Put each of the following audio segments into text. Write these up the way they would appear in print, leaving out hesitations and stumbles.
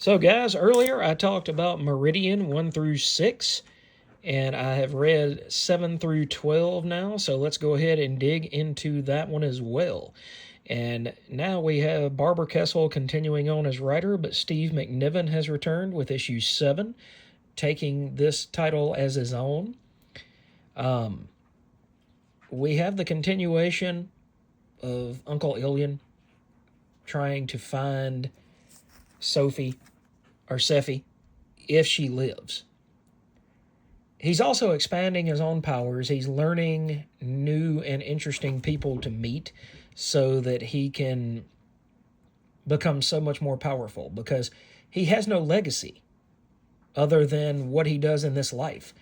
So, guys, earlier I talked about Meridian 1 through 6, and I have read 7 through 12 now, so let's go ahead and dig into that one as well. And now we have Barbara Kesel continuing on as writer, but Steve McNiven has returned with issue 7, taking this title as his own. We have the continuation of Uncle Ilian trying to find Sophie, or Sephi, if she lives. He's also expanding his own powers. He's learning new and interesting people to meet so that he can become so much more powerful, because he has no legacy other than what he does in this life.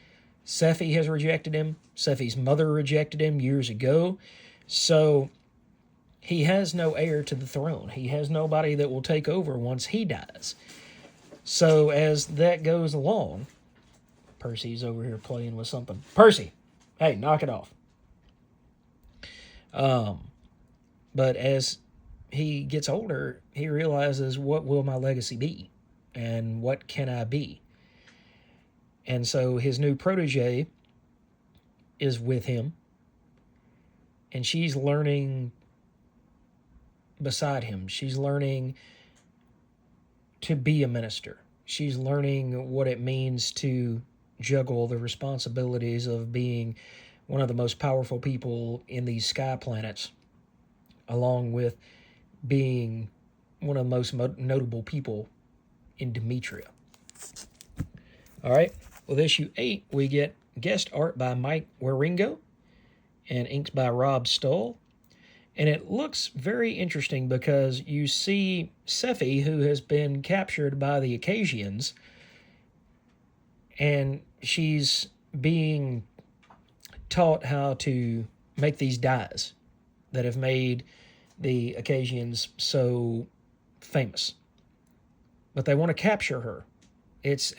Sephi has rejected him. Sephi's mother rejected him years ago. So he has no heir to the throne. He has nobody that will take over once he dies. So as that goes along, Percy's over here playing with something. Percy, hey, knock it off. But as he gets older, he realizes, what will my legacy be? And what can I be? And so his new protege is with him. And she's learning beside him. She's learning to be a minister. She's learning what it means to juggle the responsibilities of being one of the most powerful people in these sky planets, along with being one of the most notable people in Demetria. All right, with issue 8, we get guest art by Mike Wieringo and inks by Rob Stoll. And it looks very interesting because you see Sephi, who has been captured by the Acasians, and she's being taught how to make these dyes that have made the Acasians so famous. But they want to capture her. It's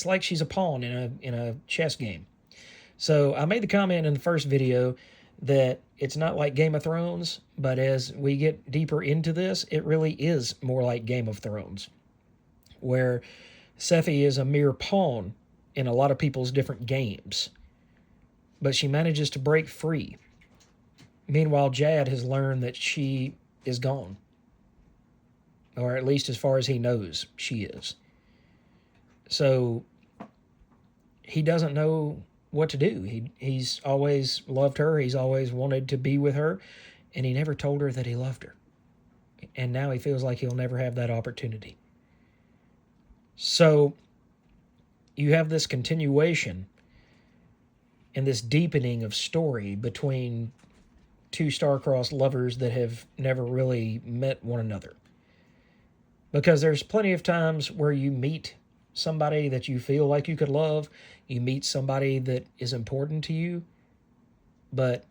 like she's a pawn in a chess game. So I made the comment in the first video that it's not like Game of Thrones, but as we get deeper into this, it really is more like Game of Thrones, where Sephi is a mere pawn in a lot of people's different games, but she manages to break free. Meanwhile, Jad has learned that she is gone, or at least as far as he knows, she is. So he doesn't know what to do. He's always loved her. He's always wanted to be with her, and he never told her that he loved her. And now he feels like he'll never have that opportunity. So you have this continuation and this deepening of story between two star-crossed lovers that have never really met one another. Because there's plenty of times where you meet somebody that you feel like you could love, you meet somebody that is important to you, but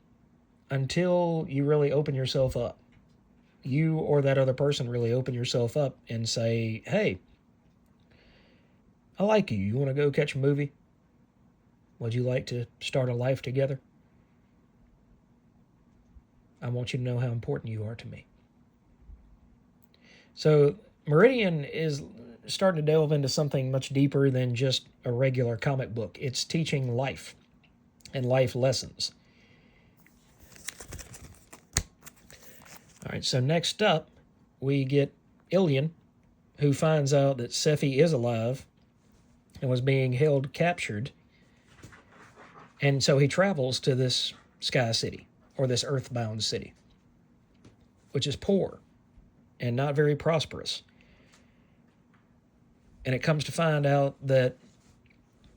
until you really open yourself up, you or that other person really open yourself up and say, hey, I like you. You want to go catch a movie? Would you like to start a life together? I want you to know how important you are to me. So Meridian is starting to delve into something much deeper than just a regular comic book. It's teaching life and life lessons. All right, so next up, we get Ilian, who finds out that Sephi is alive and was being held captured. And so he travels to this sky city, or this earthbound city, which is poor and not very prosperous. And it comes to find out that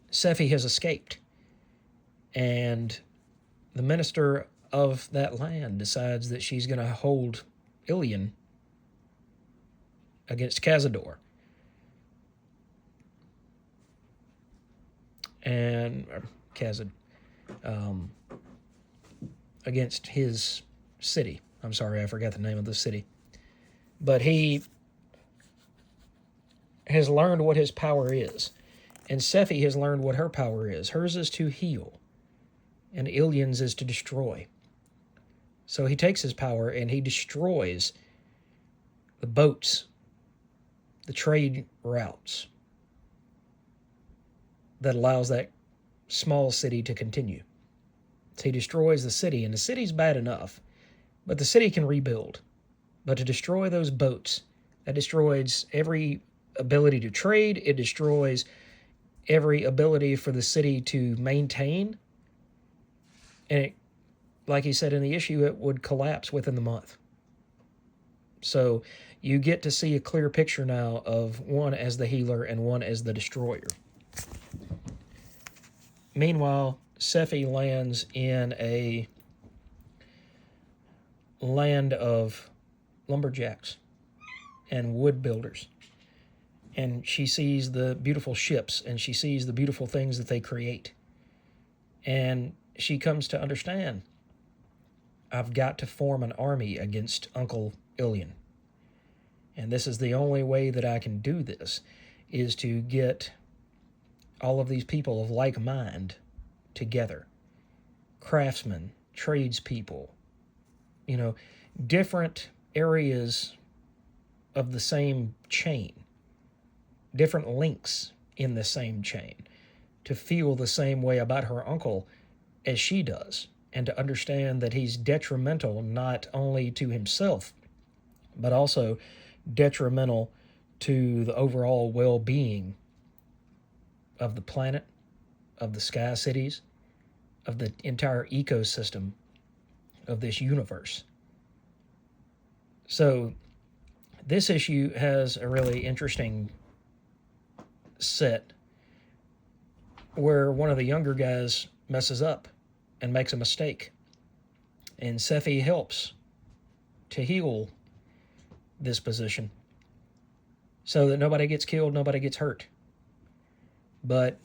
Sephi has escaped. And the minister of that land decides that she's going to hold Ilian against Cazador. And against his city. I'm sorry, I forgot the name of the city. But he has learned what his power is. And Sephi has learned what her power is. Hers is to heal, and Ilian's is to destroy. So he takes his power and he destroys the boats the trade routes that allows that small city to continue. So he destroys the city, and the city's bad enough, but the city can rebuild. But to destroy those boats, that destroys every ability to trade. It destroys every ability for the city to maintain. And it, like he said in the issue, it would collapse within the month. So you get to see a clear picture now of one as the healer and one as the destroyer. Meanwhile, Sephi lands in a land of lumberjacks and wood builders. And she sees the beautiful ships, and she sees the beautiful things that they create. And she comes to understand, I've got to form an army against Uncle Ilian. And this is the only way that I can do this, is to get all of these people of like mind together. Craftsmen, tradespeople, different areas of the same chain, different links in the same chain, to feel the same way about her uncle as she does, and to understand that he's detrimental not only to himself, but also detrimental to the overall well-being of the planet, of the sky cities, of the entire ecosystem of this universe. So this issue has a really interesting set where one of the younger guys messes up and makes a mistake. And Sephi helps to heal this position so that nobody gets killed, nobody gets hurt. But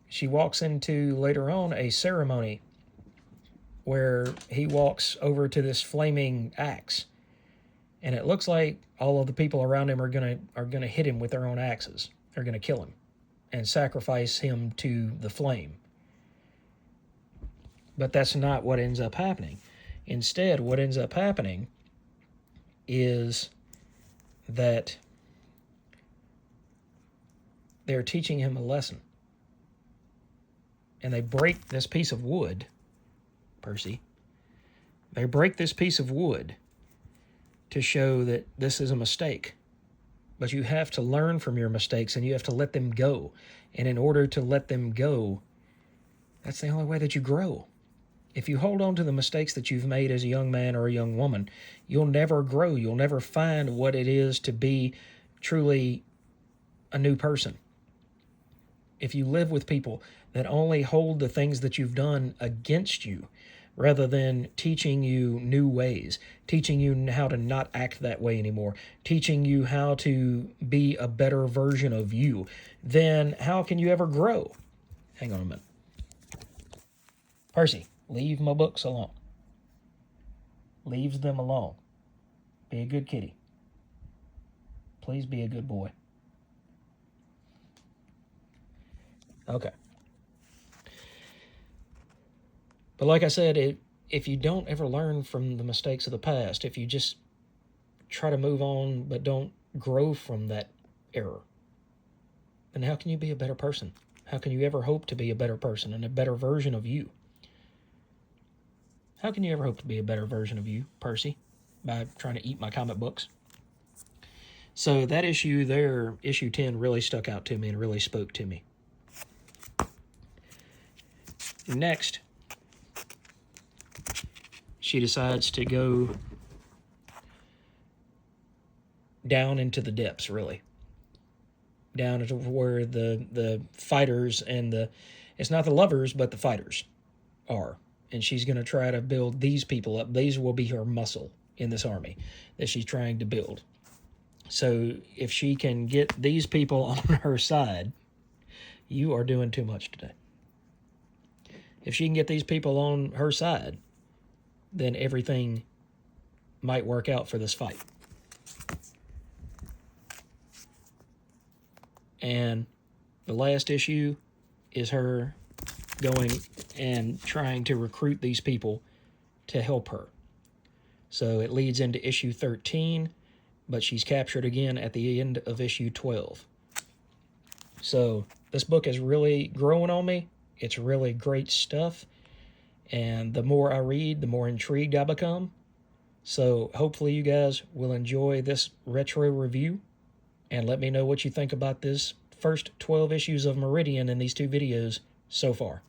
she walks into, later on, a ceremony where he walks over to this flaming axe. And it looks like all of the people around him are gonna hit him with their own axes. They're gonna kill him and sacrifice him to the flame. But that's not what ends up happening. Instead, what ends up happening is that they're teaching him a lesson. And they break this piece of wood, Percy. They break this piece of wood to show that this is a mistake. But you have to learn from your mistakes, and you have to let them go. And in order to let them go, that's the only way that you grow. If you hold on to the mistakes that you've made as a young man or a young woman, you'll never grow. You'll never find what it is to be truly a new person. If you live with people that only hold the things that you've done against you, rather than teaching you new ways, teaching you how to not act that way anymore, teaching you how to be a better version of you, then how can you ever grow? Hang on a minute. Percy, leave my books alone. Leaves them alone. Be a good kitty. Please be a good boy. Okay. But like I said, if you don't ever learn from the mistakes of the past, if you just try to move on but don't grow from that error, then how can you be a better person? How can you ever hope to be a better person and a better version of you? How can you ever hope to be a better version of you, Percy? By trying to eat my comic books? So that issue there, issue 10, really stuck out to me and really spoke to me. Next, she decides to go down into the depths, really. Down into where the fighters and it's not the lovers, but the fighters are. And she's going to try to build these people up. These will be her muscle in this army that she's trying to build. So if she can get these people on her side, you are doing too much today. If she can get these people on her side, then everything might work out for this fight. And the last issue is her going and trying to recruit these people to help her. So it leads into issue 13, but she's captured again at the end of issue 12. So this book is really growing on me. It's really great stuff. And the more I read, the more intrigued I become. So hopefully you guys will enjoy this retro review and let me know what you think about this first 12 issues of Meridian in these two videos so far.